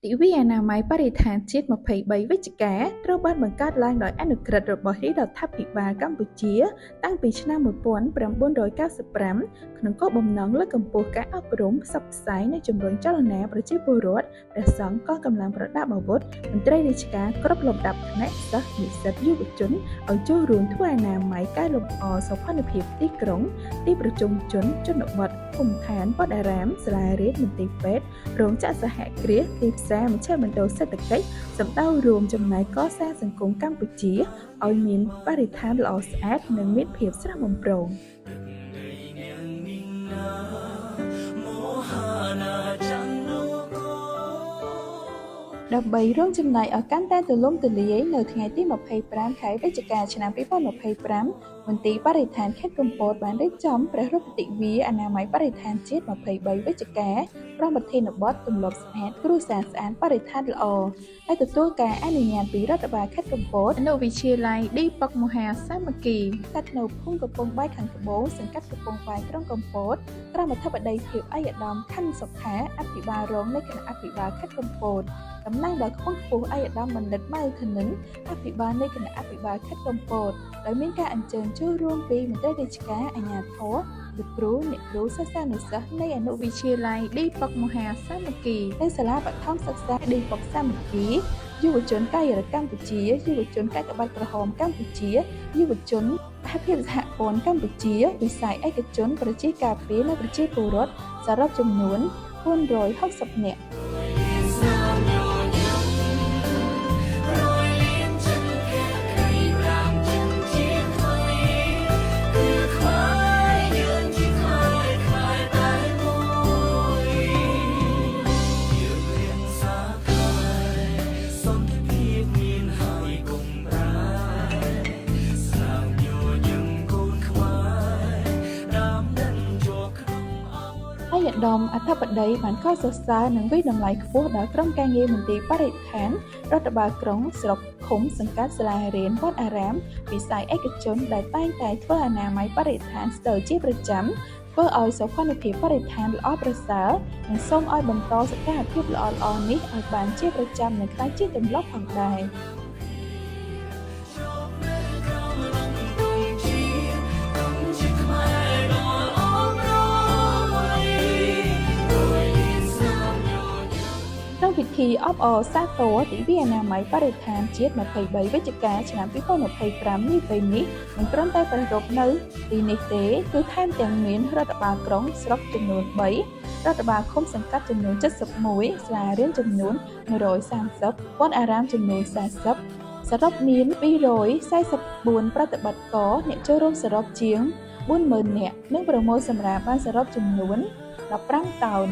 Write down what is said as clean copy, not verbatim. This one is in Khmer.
ទិវាអនាម័យបរិស្ថានជាតិ23វិច្ឆិកាត្រូវបានបង្កើតឡើងដោយអនុក្រឹត្យរបស់រាជរដ្ឋាភិបាលកម្ពុជាតាំងពីឆ្នាំ1995ក្នុងគោលបំណងលើកកម្ពស់ការអប់រំផ្សព្វផ្សាយនិងជំរុញចលនាប្រជាពលរដ្ឋព្រះសង្ឃកងកម្លាំងប្រដាប់អាវុធមន្ត្រីរាជការគ្រប់លំដាប់ថ្នាក់សិស្សនិស្សិតយុវជនឲ្យចូលរួមធ្វើអនាម័យកែលម្អសោភ័ណភាពទីក្រុងទីប្រជុំជនជនបទភូមិឋានវត្តអារាមសាលារៀនមន្ទីរពេទ្យរោងចក្រសហគ្រាសទីផ្សារមជ្ឈមណ្ឌលសេដ្ឋកិច្ចសម្ដៅរួមចំណែកកសាងសង្គមកម្ពុជាឲ្យមានបរិស្ថានល្អស្អាតនិងមានភាពស្រស់បំព្រងដើម្បីរួមចំណែកឲ្យកាន់តែទូលំទូលាយនៅថ្ងៃទី25ខែវិច្ឆិកាឆ្នាំ2025មន្ទីរបរិស្ថានខេត្តកំពតបានរៀបចំព្រះរាជទិវាអនាម័យបរិស្ថានជាតិ23វិច្ឆិកាព្រមប្រធានបទទម្លាប់ស្អាតគ្រួសារស្អាតបរិស្ថានល្អដែលទទួលការអនុញ្ញាតពីរដ្ឋបាលខេត្តកំពតអនុវិទ្យាល័យឌីប៉ុកមហាសាមគ្គីស្ថិតនៅភូមិកំពង់បាយខាងត្បូងសង្កាត់កំពង់បាយក្រុងកំពតក្រមអធិបតីភាពឯកឧត្តមខណ្ឌសុខាអភិបាលរងនៃគណៈអភិបាលខេត្តកំពតតំណាងដោយខ្ពង់ខ្ពស់ឯកឧត្តមបណ្ឌិតម៉ៅខនិនអភិបាលនៃគណៈអភិបាលខេត្តកំពតដោយមានការអញ្ជើញចូលរួមពីមន្ត្រីរាជការអាជ្ញាធរលោកគ្រូអ្នកគ្រូសិស្សានុសិស្សនៃអនុវិទ្យាល័យឌីប៉ុកមហាសាមគ្គីនិងសាលាបឋមសិក្សាឌីប៉ុកសាមគ្គីយុវជនកាយរដ្ឋកម្ពុជាយុវជនកាកបាទក្រហមកម្ពុជាយុវជនសហភាពសហព័ន្ធកម្ពុជាវិស័យឯកជនប្រជាការពារនិងប្រជាពលរដ្ឋសរុបចំនួន460នាក់ឯកឧត្តមអធិបតីបានកោតសរសើរនិងវិតម្លៃខ្ពស់ដល់ក្រុមការងារមន្ទីរបរិស្ថានរដ្ឋបាលក្រុងស្រុកឃុំសង្កាត់សាលារៀនវត្តអារាមវិស័យឯកជនដែលតែងតែធ្វើអនាម័យបរិស្ថានស្ទើរជាប្រចាំធ្វើឲ្យសោភ័ណភាពបរិស្ថានល្អប្រសើរនិងសូមឲ្យបន្តសកម្មភាពល្អៗនេះឲ្យបានជាប្រចាំនិងក្លាយជាទម្លាប់ផងដែរក្នុងពិធីអបអរសាទរទិវាអនាម័យបរិស្ថានជាតិ23វិច្ឆិកាឆ្នាំ2025នេះពេលនេះមិនត្រឹមតែប្រារព្ធនៅទីនេះទេគឺថែមទាំងមានរដ្ឋបាលក្រុងស្រុកចំនួន3រដ្ឋបាលឃុំសង្កាត់ចំនួន71សាលារៀនចំនួន130វត្តអារាមចំនួន40សរុបមាន244ប្រតិបត្តិការអ្នកចូលរួមសរុបជាង 40000 នាក់និងប្រមូលសម្រាមបានសរុបចំនួន15តោន